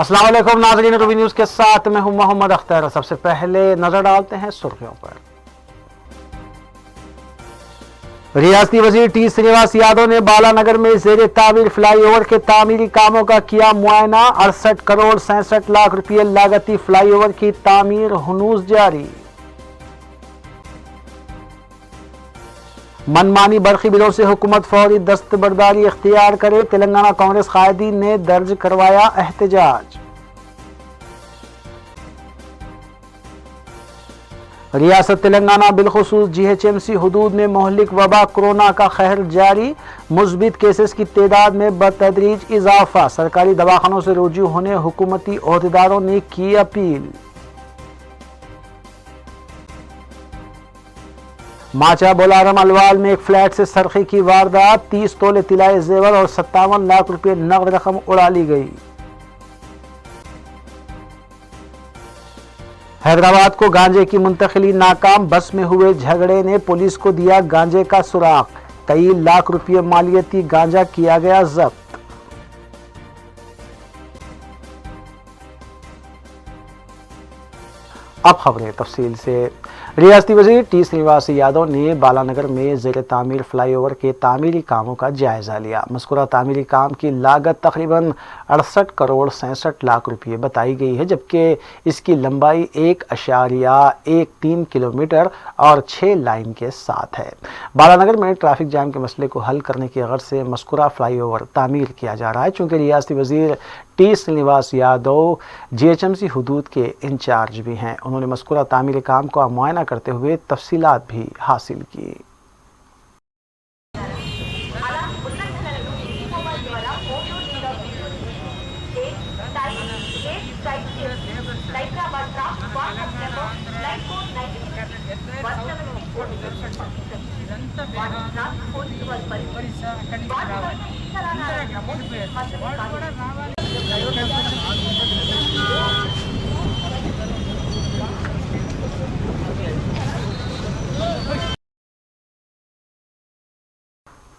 अस्सलाम वालेकुम नाज़रीन, रूबी न्यूज़ के साथ मैं हूं मोहम्मद अख्तर। सबसे पहले नजर डालते हैं सुर्खियों पर। रियासती वजीर टी श्रीनिवास यादव ने बालानगर में ज़ेरे तामीर फ्लाईओवर के तामीरी कामों का किया मुआयना। 68 करोड़ 67 लाख रुपये लागती फ्लाईओवर की तामीर हुनूस जारी। मनमानी बरखी बिलों से हुकूमत फौरी दस्तबरदारी इख्तियार करे, तेलंगाना कांग्रेस कायदीन ने दर्ज करवाया एहतजाज। रियासत तेलंगाना बिलखुसूस GHMC हुदूद में मोहलिक वबा कोरोना का कहर जारी। मुस्बित केसेस की तादाद में बतदरीज इजाफा। सरकारी दवाखानों से रुजू होने हुकूमती ओहदेदारों ने की अपील। माचा बोलारम अलवाल में एक फ्लैट से सरखे की वारदात। 30 तोले तिलाए जेवर और 57 लाख रुपए नकद रकम उड़ा ली गई। हैदराबाद को गांजे की मुंतकिली नाकाम। बस में हुए झगड़े ने पुलिस को दिया गांजे का सुराग। कई लाख रुपये मालियती गांजा किया गया जब्त। अब खबरें तफसील से। रियासती वजीर टी श्रीनिवास यादव ने बालानगर में ज़ेरे तामीर फ्लाईओवर के तामीरी कामों का जायजा लिया। मज़कूरा तामीरी काम की लागत तकरीबन 68 करोड़ 67 लाख रुपये बताई गई है, जबकि इसकी लंबाई 1.13 किलोमीटर और 6 लाइन के साथ है। बालानगर में ट्रैफिक जाम के मसले को हल करने की गर्ज से मज़कूरा फ्लाईओवर तामीर किया जा रहा है। चूँकि रियासती वजीर टी श्रीनिवास यादव GHMC हुदूद के इंचार्ज भी हैं, उन्होंने मज़कूरा तामीरी काम का मुआयना करते हुए तफसीलात भी हासिल की।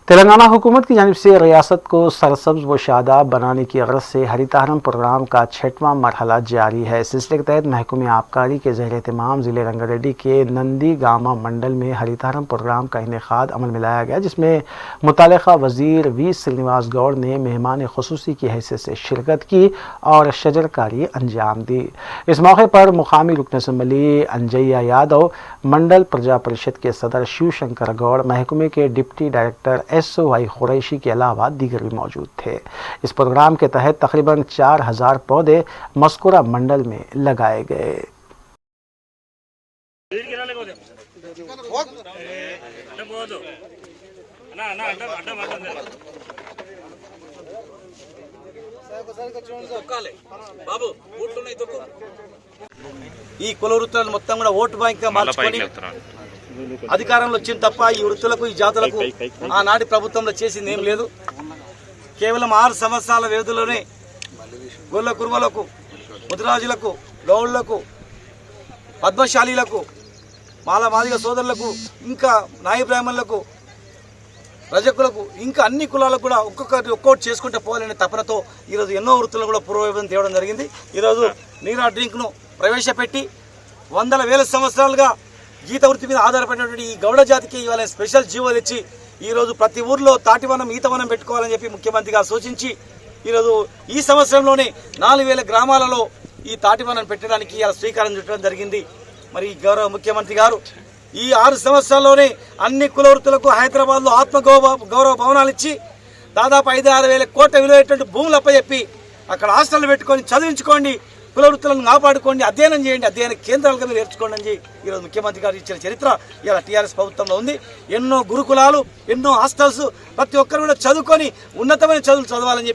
तेलंगाना हुकूमत की जानिब से रियासत को सरसब्ज व शादाब बनाने की गर्ज से हरितहरम प्रोग्राम का 6वां मरहला जारी है। इस सिलसिले के तहत महकमे आबकारी के ज़ेर एहतमाम ज़िले रंगारेड्डी के नंदीगामा मंडल में हरितहरम प्रोग्राम का इनेकाद अमल में लाया गया, जिसमें मुतल्लिका वज़ीर V श्रीनिवास गौड़ ने मेहमान खुसूसी की हैसियत से शिरकत की और शजरकारी अंजाम दी। इस मौके पर मुकामी रुकन असम्बली अंजैया यादव, मंडल प्रजा परिषद के सदर शिव शंकर गौड़, महकमे के डिप्टी डायरेक्टर SOI कुरैशी के अलावा दीगर भी मौजूद थे। इस प्रोग्राम के तहत तकरीबन 4000 पौधे मस्कुरा मंडल में लगाए गए। ఈ కుల వృత్తులను మొత్తం కూడా ఓటు బ్యాంక్ గా మార్చుకొని అధికారంలో వచ్చిన తప్ప ఈ వృత్తులకు ఈ జాతులకు ఆనాటి ప్రభుత్వంలో చేసింది ఏం లేదు. కేవలం 6 సంవత్సరాల వ్యవధిలోనే గొల్ల కుర్మలకు, ముదిరాజులకు, గౌళ్లకు, పద్మశాలీలకు, మాదిగ సోదరులకు, ఇంకా నాయ బ్రాహ్మణులకు, రజకులకు, ఇంకా అన్ని కులాలకు కూడా ఒక్కొక్కటి చేసుకుంటూ పోవాలనే తపనతో ఈరోజు ఎన్నో వృత్తులను కూడా పూర్వవైభవం తేవడం జరిగింది. ఈరోజు నీరా డ్రింక్ను ప్రవేశపెట్టి వందల వేల సంవత్సరాలుగా గీత వృత్తి మీద ఆధారపడినటువంటి ఈ గౌడ జాతికి ఇవాళ స్పెషల్ జీవో తెచ్చి ఈరోజు ప్రతి ఊర్లో తాటివనం ఈతవనం పెట్టుకోవాలని చెప్పి ముఖ్యమంత్రి గారు సూచించి ఈరోజు ఈ సంవత్సరంలోనే 4000 గ్రామాలలో ఈ తాటివనం పెట్టడానికి ఇలా శ్రీకారం చుట్టడం జరిగింది. మరి గౌరవ ముఖ్యమంత్రి గారు ఈ 6 సంవత్సరాల్లోనే అన్ని కుల వృత్తులకు హైదరాబాద్లో గౌరవ భవనాలు ఇచ్చి దాదాపు 5-6 వేల కోట్ల విలువైనటువంటి భూములు అప్పచెప్పి అక్కడ హాస్టల్ పెట్టుకొని చదివించుకోండి, కుల వృత్తులను కాపాడుకోండి, అధ్యయనం చేయండి, అధ్యయన కేంద్రాలుగా మీరు నేర్చుకోండి అని ఈరోజు ముఖ్యమంత్రి గారు ఇచ్చిన చరిత్ర ఇలా TRS ప్రభుత్వంలో ఉంది. ఎన్నో గురుకులాలు, ఎన్నో హాస్టల్స్, ప్రతి ఒక్కరు కూడా చదువుకొని ఉన్నతమైన చదువులు చదవాలని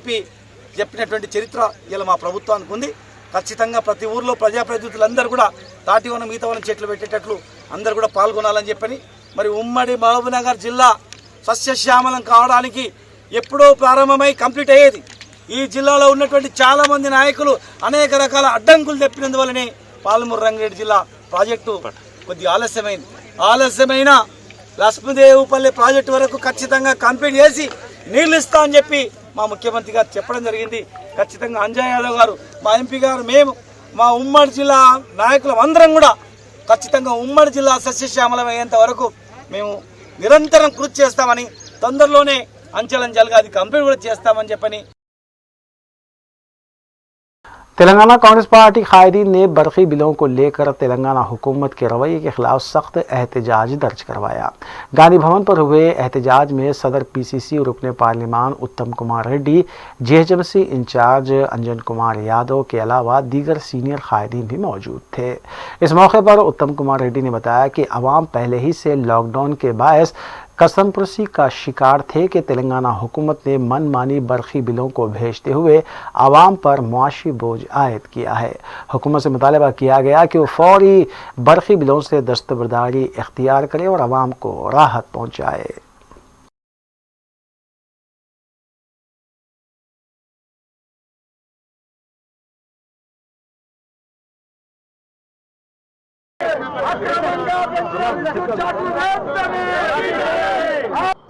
చెప్పినటువంటి చరిత్ర ఇలా మా ప్రభుత్వానికి ఉంది. ఖచ్చితంగా ప్రతి ఊర్లో ప్రజాప్రతినిధులందరూ కూడా తాటివనం ఈతవనం చెట్లు పెట్టేటట్లు అందరూ కూడా పాల్గొనాలని చెప్పని, మరి ఉమ్మడి మహబూబ్నగర్ జిల్లా సస్యశ్యామలం కావడానికి ఎప్పుడో ప్రారంభమై కంప్లీట్ అయ్యేది. ఈ జిల్లాలో ఉన్నటువంటి చాలా మంది నాయకులు అనేక రకాల అడ్డంకులు తెప్పినందువల్లనే పాలమూరు రంగారెడ్డి జిల్లా ప్రాజెక్టు కొద్దిగా ఆలస్యమైన లక్ష్మీదేవుపల్లి ప్రాజెక్టు వరకు ఖచ్చితంగా కంప్లీట్ చేసి నీళ్లు ఇస్తా అని చెప్పి మా ముఖ్యమంత్రి గారు చెప్పడం జరిగింది. ఖచ్చితంగా అంజయ్ యాదవ్ గారు, మా ఎంపీ గారు, మేము మా ఉమ్మడి జిల్లా నాయకులం అందరం కూడా ఖచ్చితంగా ఉమ్మడి జిల్లా సస్యశ్యామలం అయ్యేంత వరకు మేము నిరంతరం కృషి చేస్తామని, తొందరలోనే అంచెలంచెలుగా అది కంప్లీట్ కూడా చేస్తామని చెప్పని तेलंगाना कांग्रेस पार्टी कायदीन ने बरकी बिलों को लेकर तेलंगाना हुकूमत के रवैये के खिलाफ सख्त एहतजाज दर्ज करवाया। गांधी भवन पर हुए एहतजाज में सदर पीसीसी रुकने पार्लिमान उत्तम कुमार रेड्डी, जीएचएमसी इंचार्ज अंजन कुमार यादव के अलावा दीगर सीनियर कायदीन भी मौजूद थे। इस मौके पर उत्तम कुमार रेड्डी ने बताया कि अवाम पहले ही से लॉकडाउन के बायस कसमपुरसी का शिकार थे कि तेलंगाना हुकूमत ने मनमानी बरखी बिलों को भेजते हुए आवाम पर मुआशी बोझ आयद किया है। हुकूमत से मुतालबा किया गया कि वो फौरी बरखी बिलों से दस्तबरदारी इख्तियार करे और आवाम को राहत पहुँचाए।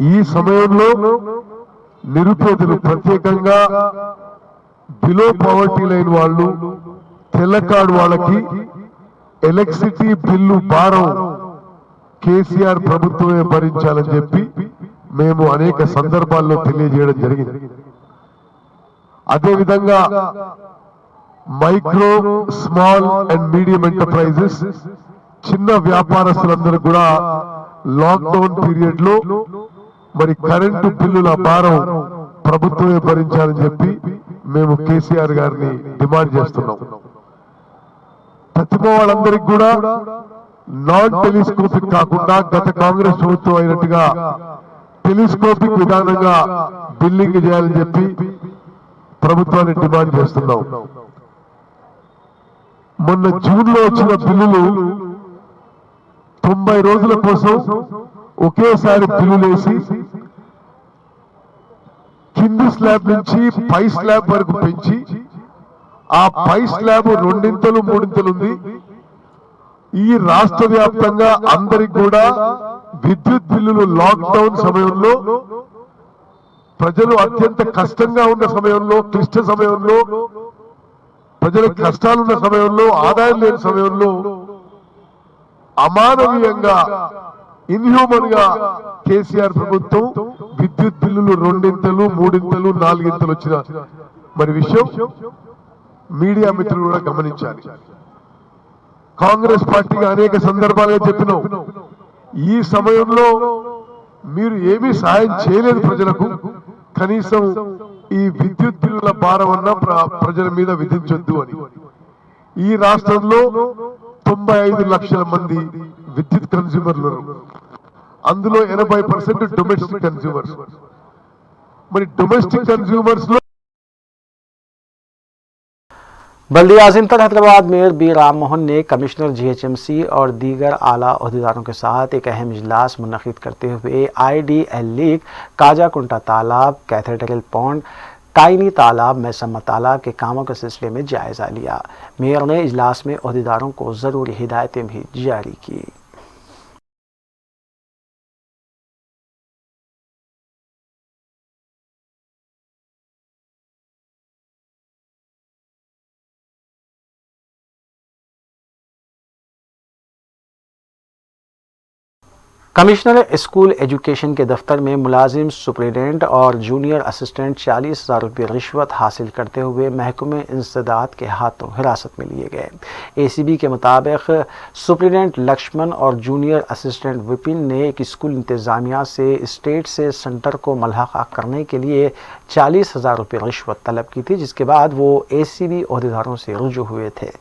ఈ సమయంలో నిరుపేదలు, ప్రత్యేకంగా బిలో పవర్టీ లైన్ వాళ్ళు, తెల్ల కార్డు వాళ్ళకి ఎలక్ట్రిసిటీ బిల్లు భారం కేసీఆర్ ప్రభుత్వమే భరించాలని చెప్పి మేము అనేక సందర్భాల్లో తెలియజేయడం జరిగింది. అదేవిధంగా micro, small and medium enterprises, చిన్న వ్యాపారస్తులందరూ కూడా లాక్డౌన్ పీరియడ్ లో మరి కరెంటు బిల్లుల భారం ప్రభుత్వమే భరించాలని చెప్పి మేము కేసీఆర్ గారిని డిమాండ్ చేస్తున్నాం. ప్రతిభ వాళ్ళందరికీ కూడా నాన్ టెలిస్కోపిక్ కాకుండా గత కాంగ్రెస్ ప్రభుత్వం అయినట్టుగా టెలిస్కోపిక్ విధానంగా బిల్లింగ్ చేయాలని చెప్పి ప్రభుత్వాన్ని డిమాండ్ చేస్తున్నాం. మొన్న జూన్ లో వచ్చిన బిల్లులు 90 రోజుల కోసం ఒకేసారి బిల్లులేసి కింది స్లాబ్ నుంచి పై స్లాబ్ వరకు పెంచి ఆ పై స్లాబ్ 2 3 ఉంది. ఈ రాష్ట్ర వ్యాప్తంగా అందరికి కూడా విద్యుత్ బిల్లులు లాక్డౌన్ సమయంలో, ప్రజలు అత్యంత కష్టంగా ఉన్న సమయంలో, క్లిష్ట సమయంలో, ప్రజలకు కష్టాలున్న సమయంలో, ఆదాయం లేని సమయంలో అమానవీయంగా, ఇన్హ్యూమన్ గా కేసీఆర్ ప్రభుత్వం విద్యుత్ బిల్లులు 2 3 4 వచ్చిన మరి విషయం మీడియా మిత్రులు కూడా గమనించాలి. కాంగ్రెస్ పార్టీగా అనేక సందర్భాలుగా చెప్పినాం, ఈ సమయంలో మీరు ఏమీ సహాయం చేయలేదు ప్రజలకు, కనీసం ఈ విద్యుత్ బిల్లుల భారం అన్న ప్రజల మీద విధించొద్దు అని. ఈ రాష్ట్రంలో 95 లక్షల మంది విద్యుత్ కన్స్యూమర్లు, అందులో 80% డొమెస్టిక్ కన్స్యూమర్స్. మరి డొమెస్టిక్ కన్స్యూమర్స్ లో बल्दिया आज़िम पर हैदराबाद मेयर बी राम मोहन ने कमिश्नर जीएचएमसी और दीगर आला ओहदेदारों के साथ एक अहम इजलास मुनक़िद करते हुए IDL लीग, काजाकुंटा तालाब, कैथेड्रल पॉन्ड, काइनी तालाब, मैसम्मा तालाब के कामों के सिलसिले में जायजा लिया। मेयर ने इजलास में ओहदेदारों को ज़रूरी हिदायतें भी जारी की। कमिश्नर स्कूल एजुकेशन के दफ्तर में मुलाजिम सुप्रिटेंडेंट और जूनियर असिस्टेंट 40,000 रुपये रिश्वत हासिल करते हुए महकमे इंसदाद के हाथों हिरासत में लिए गए। ACB के मुताबिक सुप्रिटेंडेंट लक्ष्मण और जूनियर असिस्टेंट विपिन ने एक स्कूल इंतज़ामिया से स्टेट से सेंटर को मल्हाका करने के लिए 40,000 रुपये रिश्वत तलब की थी, जिसके बाद वो ACB ओहदेदारों से रुजू हुए थे।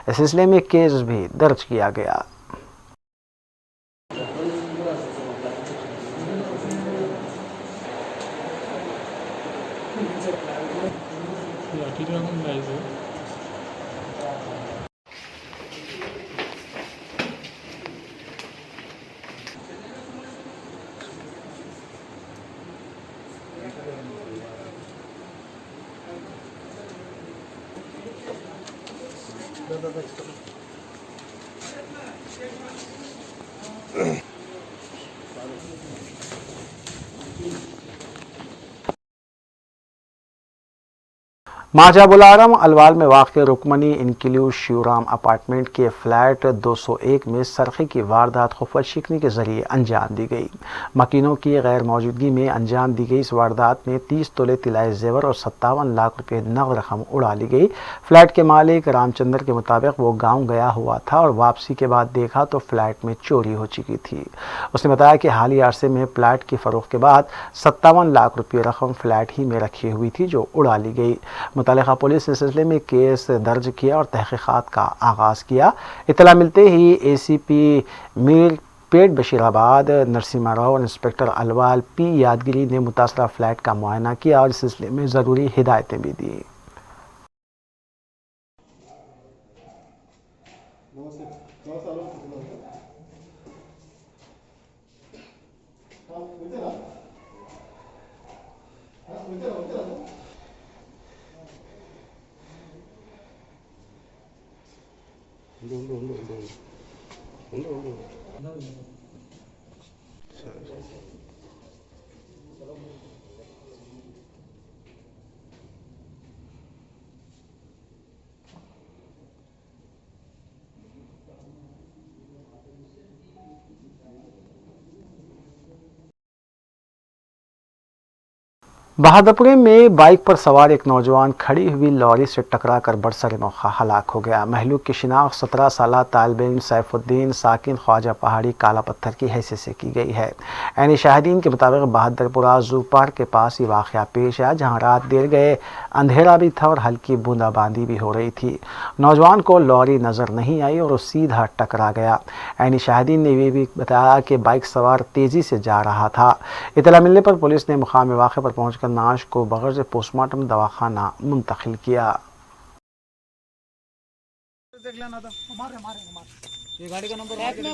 इस सिलसिले में केस भी दर्ज किया गया। माजा बुलारम अलवाल में वाक़ रुकमनी इनक्लूव शिवराम अपार्टमेंट के फ्लैट 201 में सरखे की वारदात खुफिया शिकनी के जरिए अंजाम दी गई। मकीनों की गैर मौजूदगी में अंजाम दी गई इस वारदात में 30 तोले तिलाए जेवर और 57 लाख रुपये नगद रकम उड़ा ली गई। फ्लैट के मालिक रामचंद्र के मुताबिक वो गाँव गया हुआ था और वापसी के बाद देखा तो फ्लैट में चोरी हो चुकी थी। उसने बताया कि हालिया अरसे में फ्लैट की फरोख्त के बाद 57 लाख रुपये रकम फ्लैट ही में रखी हुई थी जो उड़ा ली गई। मुतल्लिका पुलिस इस सिलसिले में केस दर्ज किया और तहकीकात का आगाज़ किया। इतला मिलते ही ACP मीर पेट बशीराबाद नरसिम्हा राव और इंस्पेक्टर अलवाल P यादगिरी ने मुतासरा फ्लैट का मुआयना किया और इस सिलसिले में ज़रूरी हिदायतें भी दी। बहादुरपुर में बाइक पर सवार एक नौजवान खड़ी हुई लॉरी से टकराकर बरसर मौका हलाक हो गया। महलूक की शिनाख्त 17 साला तालिब इल्म सैफुद्दीन साकिन ख्वाजा पहाड़ी काला पत्थर की हैसियत से की गई है। ऐनी शाहिदीन के मुताबिक बहादुरपुरा जू पार्क के पास ये वाक़या पेश आया, जहाँ रात देर गए अंधेरा भी था और हल्की बूंदाबांदी भी हो रही थी। नौजवान को लॉरी नज़र नहीं आई और वो सीधा टकरा गया। ऐनी शाहिदीन ने ये भी बताया कि बाइक सवार तेज़ी से जा रहा था। इतला मिलने पर पुलिस ने मुकाम वाक़े पर पहुँच नाश को बगैर से पोस्टमार्टम दवाखाना मुंतकिल किया। ये गाड़ी का नंबर पहले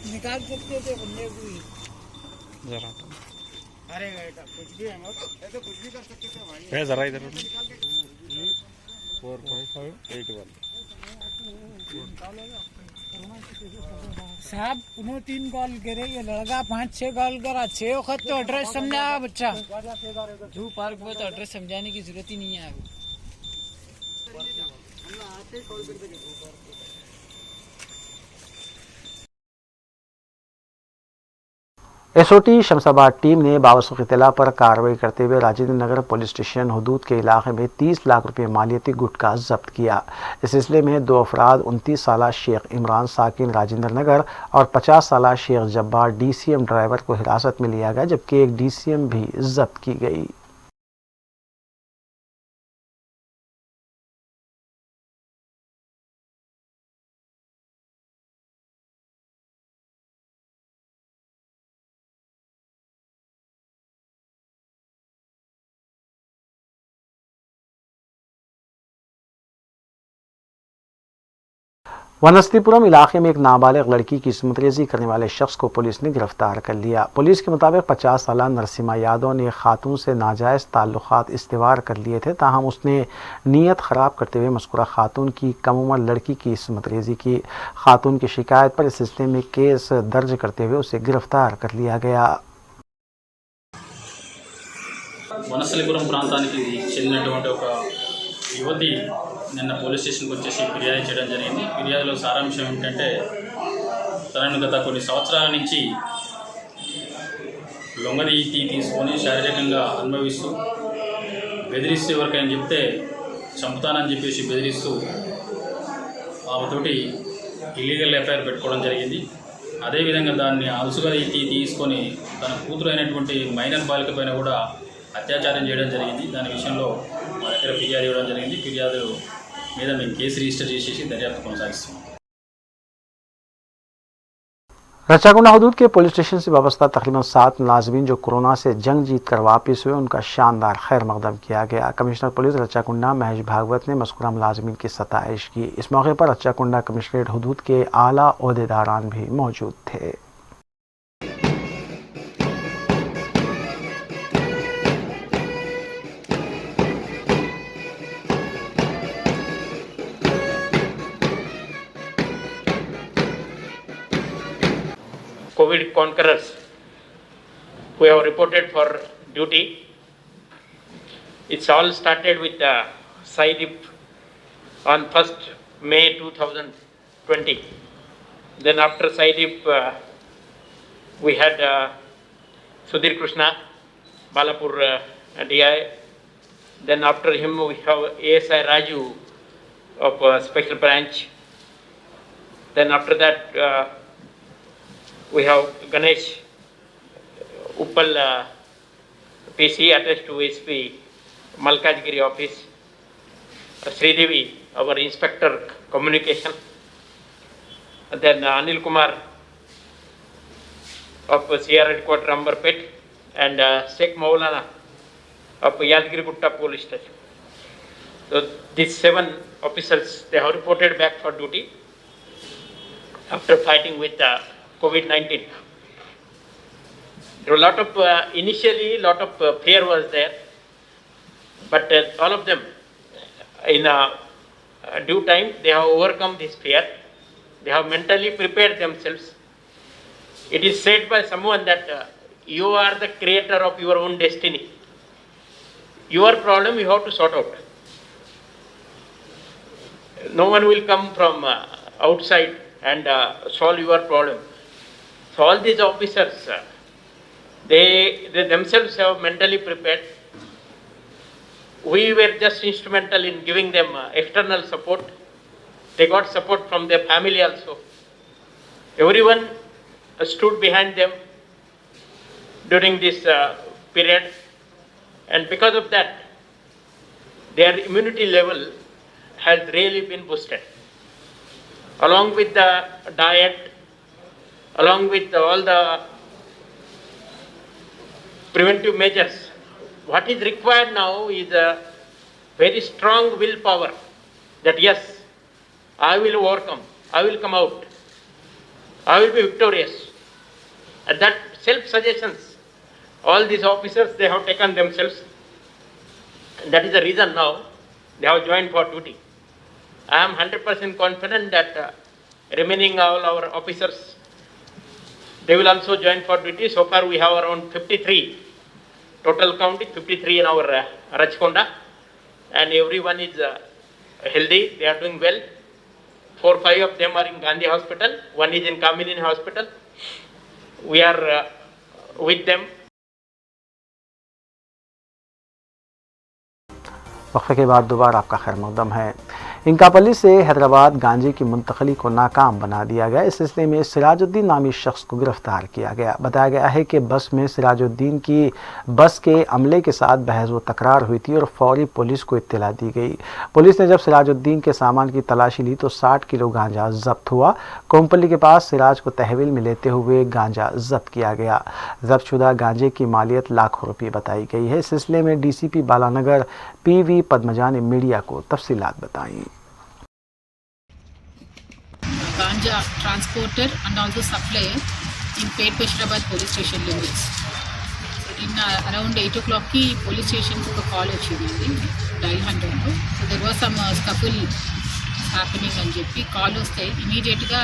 निकाल सकते थे बंदे को जरा। अरे कुछ भी है तो कुछ भी कर सकते थे भाई। जरा इधर 45581 साहब उन्होंने 3 कॉल करे, ये लड़का 5-6 कॉल करा, 6 वक्त तो एड्रेस समझा बच्चा। जू पार्क में तो एड्रेस समझाने की जरूरत ही नहीं है। SOT शमशाबाद टीम ने बावसूख इत्तला पर कार्रवाई करते हुए राजेंद्र नगर पुलिस स्टेशन हदूद के इलाके में 30 लाख रुपये मालियती गुटखा जब्त किया। इस सिलसिले में 2 अफराद 29 साला शेख इमरान साकिन राजेंद्र नगर और 50 साला शेख जब्बार DCM ड्राइवर को हिरासत में लिया गया, जबकि एक DCM भी जब्त की गई। वनस्तीपुरम इलाके में एक नाबालिग लड़की की इस्मत रेज़ी करने वाले शख्स को पुलिस ने गिरफ्तार कर लिया। पुलिस के मुताबिक 50 साला नरसिम्हा यादव ने खातून से नाजायज़ ताल्लुकात इस्तेवार कर लिए थे, ताहम उसने नीयत ख़राब करते हुए मज़कूरा खातून की कम उम्र लड़की की इस्मत रेज़ी की। खातून की शिकायत पर इस सिलसिले में केस दर्ज करते हुए उसे गिरफ्तार कर लिया गया। వనస్థలిపురం ప్రాంతానికి చెందినటువంటి ఒక యువతి నిన్న పోలీస్ స్టేషన్కి వచ్చేసి ఫిర్యాదు చేయడం జరిగింది. ఫిర్యాదులో సారాంశం ఏమిటంటే తనను గత కొన్ని సంవత్సరాల నుంచి లొంగదీసి తీసుకొని శారీరకంగా అనుభవిస్తూ బెదిరిస్తూ ఎవరికైనా చెప్తే చంపుతానని చెప్పేసి బెదిరిస్తూ ఆమెతోటి ఇల్లీగల్ ఎఫ్ఐఆర్ పెట్టుకోవడం జరిగింది. అదేవిధంగా దాన్ని అలుసుగా తీసుకొని తన కూతురు అయినటువంటి మైనర్ బాలిక పైన కూడా అత్యాచారం చేయడం జరిగింది. దాని విషయంలో మా దగ్గర ఫిర్యాదు ఇవ్వడం జరిగింది. ఫిర్యాదు మీద మేము కేసు రిజిస్టర్ చేసేసి దర్యాప్తు కొనసాగిస్తున్నాం. रचाकुंडा हदूद के पुलिस स्टेशन से वाबस्ता तकरीबन 7 मुलाजमीन जो कोरोना से जंग जीत कर वापस हुए, उनका शानदार खैर मकदम किया गया। कमिश्नर पुलिस रचाकुंडा महेश भागवत ने मज़कूरा मुलाजमीन की सताइश की। इस मौके पर रचाकुंडा कमिश्नरेट हदूद के आला ओहदेदारान भी मौजूद थे। COVID conquerors who have reported for duty. It's all started with Saidip on 1st May 2020. Then after Saidip, we had Sudhir Krishna, Balapur DI. Then after him we have ASI Raju of Special Branch. Then after that we have Ganesh Uppal PC attached to SP Malkajgiri office. Sridevi, our Inspector Communication. Then Anil Kumar of CR Headquarters Amberpet, and Sheikh Maulana of Yadgirigutta Police Station. So these 7 officers, they have reported back for duty after fighting with COVID-19. There were a lot of, initially lot of fear was there, but all of them in due time, they have overcome this fear. They have mentally prepared themselves. It is said by someone that you are the creator of your own destiny. Your problem you have to sort out. No one will come from outside and solve your problem. So all these officers, they themselves have mentally prepared. We were just instrumental in giving them external support. They got support from their family also. Everyone stood behind them during this period, and because of that, their immunity level has really been boosted. Along with the diet, along with all the preventive measures, what is required now is a very strong willpower that yes, I will overcome, I will come out, I will be victorious. And that self-suggestions, all these officers, they have taken themselves. And that is the reason now they have joined for duty. I am 100% confident that remaining all our officers, they will also join for duty. So far we have around 53, total count is 53 in our Rachkonda, and everyone is healthy, they are doing well. 4 or 5 of them are in Gandhi Hospital, one is in Kamini Hospital. We are with them. वक्फे के बाद दोबारा आपका खैर मकदम है। इंकापल्ली से हैदराबाद गांजे की मुंतकली को नाकाम बना दिया गया। इस सिलसिले में सिराजुद्दीन नामी शख्स को गिरफ्तार किया गया। बताया गया है कि बस में सिराजुद्दीन की बस के अमले के साथ बहस व तकरार हुई थी और फौरी पुलिस को इत्तला दी गई। पुलिस ने जब सिराजुद्दीन के सामान की तलाशी ली तो 60 किलो गांजा जब्त हुआ। कोम्पल्ली के पास सिराज को तहवील में लेते हुए गांजा जब्त किया गया। जब्तशुदा गांजे की मालियत लाखों रुपये बताई गई है। इस सिलसिले में डीसीपी बालानगर PV पद्मजा ने मीडिया को तफसीलात बताई। Ganja transporter and also supplier in Pet Peshrabad police station limits. So in around 8 o'clock ki police station ko call ochindi dial 100. So there was some scuffle happening అని చెప్పి call వస్తే immediate గా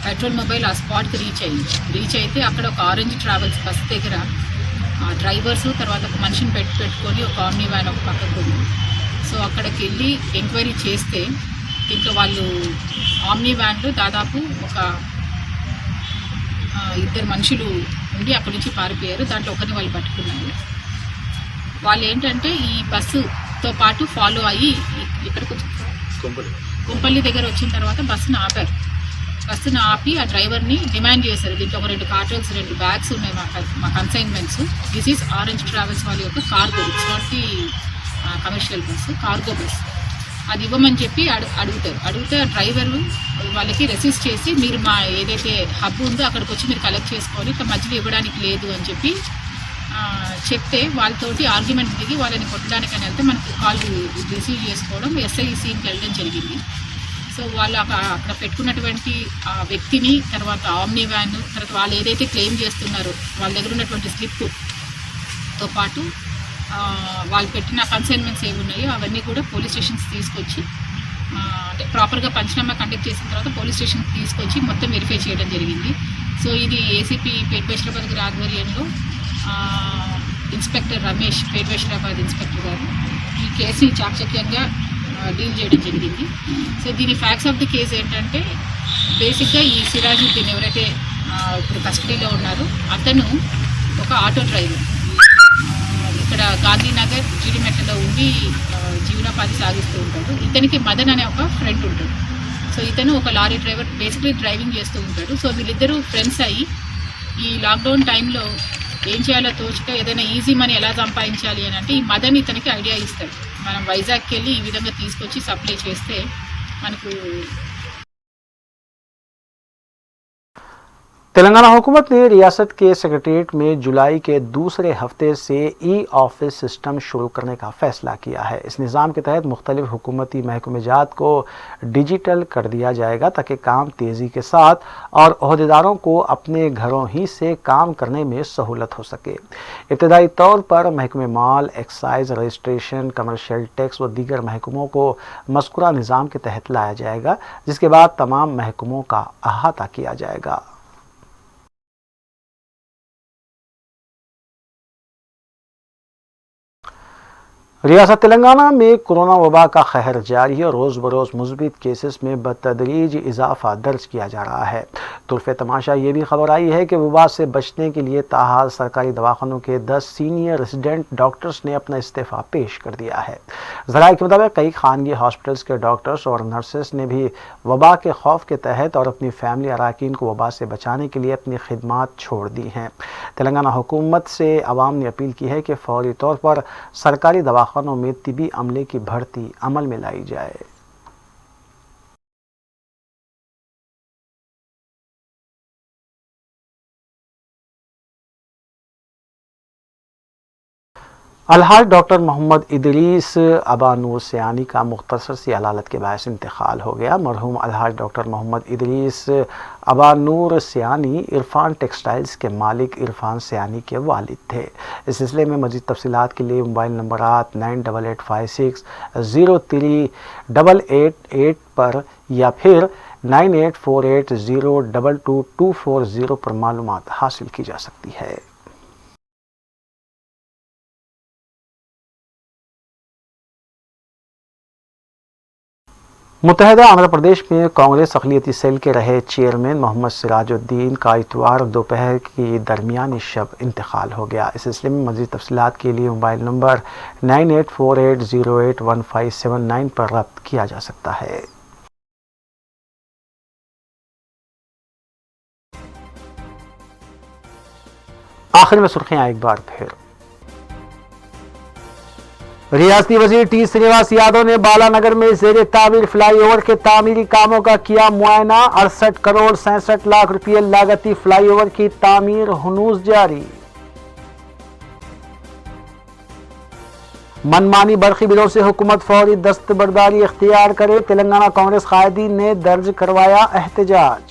petrol mobile ఆ spot కి reach అయితే అక్కడ ఒక orange travels bus దగ్గర డ్రైవర్స్ తర్వాత ఒక మనిషిని పెట్టుకొని ఒక ఆమ్ని వ్యాన్ ఒక పక్కకు ఉంది. సో అక్కడికి వెళ్ళి ఎంక్వైరీ చేస్తే దీంట్లో వాళ్ళు ఆమ్ని వ్యాన్లో దాదాపు ఒక 2 మనుషులు ఉండి అక్కడి నుంచి పారిపోయారు. దాంట్లో ఒకరిని వాళ్ళు పట్టుకున్నారు. వాళ్ళు ఏంటంటే ఈ బస్సుతో పాటు ఫాలో అయ్యి ఇక్కడికి కుంపల్లి దగ్గర వచ్చిన తర్వాత బస్సును ఆపారు. బస్సును ఆపి ఆ డ్రైవర్ని డిమాండ్ చేశారు. దీంట్లో ఒక 2 కార్టూన్స్ 2 బ్యాగ్స్ ఉన్నాయి మా consignments. This is orange travels వాళ్ళ యొక్క cargo, it's not the commercial bus, cargo bus. అది ఇవ్వమని చెప్పి అడిగితే ఆ డ్రైవరు వాళ్ళకి రెసిస్ట్ చేసి మీరు మా ఏదైతే హబ్ ఉందో అక్కడికి వచ్చి మీరు కలెక్ట్ చేసుకొని ఇట్లా మధ్యలో ఇవ్వడానికి లేదు అని చెప్పి చెప్తే వాళ్ళతోటి ఆర్గ్యుమెంట్ దిగి వాళ్ళని కొట్టడానికని వెళ్తే మనకు కాల్ రిసీవ్ చేసుకోవడం SI సీన్కి వెళ్ళడం జరిగింది. సో వాళ్ళు అక్కడ పెట్టుకున్నటువంటి ఆ వ్యక్తిని తర్వాత ఆమ్ని వ్యాన్ తర్వాత వాళ్ళు ఏదైతే క్లెయిమ్ చేస్తున్నారో వాళ్ళ దగ్గర ఉన్నటువంటి స్లిప్తో పాటు వాళ్ళు పెట్టిన కన్సైన్మెంట్స్ ఏమి ఉన్నాయో అవన్నీ కూడా పోలీస్ స్టేషన్కి తీసుకొచ్చి అంటే ప్రాపర్గా పంచనామా కండక్ట్ చేసిన తర్వాత పోలీస్ స్టేషన్కి తీసుకొచ్చి మొత్తం వెరిఫై చేయడం జరిగింది. సో ఇది ఏసీపీ పేట్బేశ్వరాబాద్ గారి ఆధ్వర్యంలో ఇన్స్పెక్టర్ రమేష్ పేట్బేశ్వరాబాద్ ఇన్స్పెక్టర్ గారు ఈ కేసుని చాకచక్యంగా డీల్ చేయడం జరిగింది. సో దీని ఫ్యాక్ట్స్ ఆఫ్ ది కేసు ఏంటంటే బేసిక్గా ఈ సిరాజుద్దీన్ ఎవరైతే ఇప్పుడు కస్టడీలో ఉన్నారో అతను ఒక ఆటో డ్రైవర్, ఇక్కడ గాంధీనగర్ జీడిమెట్టలో ఉండి జీవనోపాధి సాగిస్తూ ఉంటాడు. ఇతనికి మదన్ అనే ఒక ఫ్రెండ్ ఉంటాడు. సో ఇతను ఒక లారీ డ్రైవర్, బేసిక్లీ డ్రైవింగ్ చేస్తూ ఉంటాడు. సో వీళ్ళిద్దరూ ఫ్రెండ్స్ అయ్యి ఈ లాక్డౌన్ టైంలో ఏం చేయాలో తోచక ఏదైనా ఈజీ మనీ ఎలా సంపాదించాలి అని అంటే ఈ మదన్ ఇతనికి ఐడియా ఇస్తాడు. మనం వైజాగ్కి వెళ్ళి ఈ విధంగా తీసుకొచ్చి సప్లై చేస్తే మనకు तेलंगाना हुकूमत ने रियासत के सेक्रेटेरिएट में जुलाई के दूसरे हफ्ते से ई ऑफिस सिस्टम शुरू करने का फैसला किया है। इस निज़ाम के तहत मुख्तलिफ हुकूमती महकमेजात को डिजिटल कर दिया जाएगा ताकि काम तेज़ी के साथ और ओहदेदारों को अपने घरों ही से काम करने में सहूलत हो सके। इब्तदाई तौर पर महकमे माल, एक्साइज, रजिस्ट्रेशन, कमर्शियल टैक्स व दीगर महकमों को मज़कूरा निज़ाम के तहत लाया जाएगा, जिसके बाद तमाम महकमों का अहाता किया जाएगा। रियासत तेलंगाना में कोरोना वबा का कहर जारी है और रोज़ बरोज़ मुस्बित केसेस में बतदरीज इजाफा दर्ज किया जा रहा है। तुल्फ़े तमाशा ये भी खबर आई है कि वबा से बचने के लिए ताहाल सरकारी दवाखानों के 10 सीनियर रेजिडेंट डॉक्टर्स ने अपना इस्तीफ़ा पेश कर दिया है। ज़राए के मुताबिक कई खानगी हॉस्पिटल्स के डॉक्टर्स और नर्सेस ने भी वबा के खौफ के तहत और अपनी फैमिली अरकान को वबा से बचाने के लिए अपनी खिदमात छोड़ दी हैं। तेलंगाना हुकूमत से आवाम ने अपील की है कि फौरी तौर पर सरकारी दवाखानों में तिबी अमले की भर्ती अमल में लाई जाए। अलहाज डॉक्टर मोहम्मद इदरीस अबा नूर सियानी का मुख्तसर सी अलालत के बायस इंतकाल हो गया। मरहूम अलहाज डॉक्टर मोहम्मद इदरीस अबा नूर सियानी इरफान टेक्सटाइल्स के मालिक इरफान सियानी के वालिद थे। इस सिलसिले में मज़ीद तफसीलात के लिए मोबाइल नंबरात 9886038888 पर या फिर 9848022240 पर मालूमात हासिल की जा सकती है। मुत्तहदा आंध्र प्रदेश में कांग्रेस अक़लियती सेल के रहे चेयरमैन मोहम्मद सिराजुद्दीन का इतवार दोपहर की दरमियानी शब इंतकाल हो गया। इस सिलसिले में मज़ीद तफसीलात के लिए मोबाइल नंबर 9848081579 पर रब्त किया जा सकता है। आखिर में सुर्खियां एक बार फिर। रियासती वजीर टी श्रीनिवास यादव ने बालानगर में ज़ेरे तामीर फ्लाईओवर के तामीरी कामों का किया मुआयना। 68 करोड़ 67 लाख रुपये लागती फ्लाईओवर की तामीर हुनूस जारी। मनमानी बरखी बिलों से हुकूमत फौरी दस्तबरदारी इख्तियार करे, तेलंगाना कांग्रेस कायदीन ने दर्ज करवाया एहतजाज।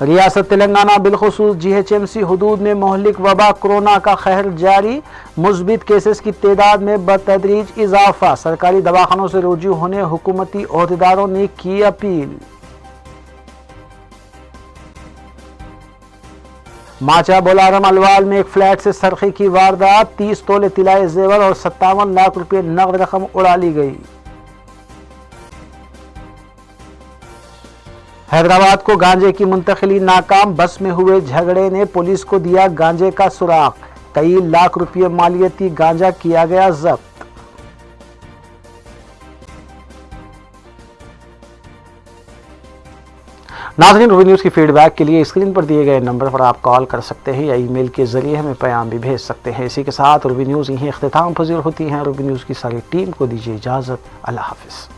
रियासत तेलंगाना बिलखुसूस GHMC हुदूद में मोहलिक वबा कोरोना का कहर जारी। मुस्बित केसेस की तादाद में बतदरीज इजाफा, सरकारी दवाखानों से रुजू होने हुकूमती ओहदेदारों ने की अपील। माचा बोलारम अलवाल में एक फ्लैट से सरखे की वारदात, 30 तोले तिलाए जेवर और 57 लाख रुपये नकद रकम उड़ा ली गई। हैदराबाद को गांजे की मुंतकिली नाकाम, बस में हुए झगड़े ने पुलिस को दिया गांजे का सुराग, कई लाख रुपये मालियती गांजा किया गया जब्त। नाज़रीन, रूबी न्यूज़ की फीडबैक के लिए स्क्रीन पर दिए गए नंबर पर आप कॉल कर सकते हैं या ईमेल के जरिए हमें पैगाम भी भेज सकते हैं। इसी के साथ रूबी न्यूज़ यहीं इख्तिताम पजीर होती हैं। रूबी न्यूज़ की सारी टीम को दीजिए इजाज़त। अल्लाह हाफ़िज़।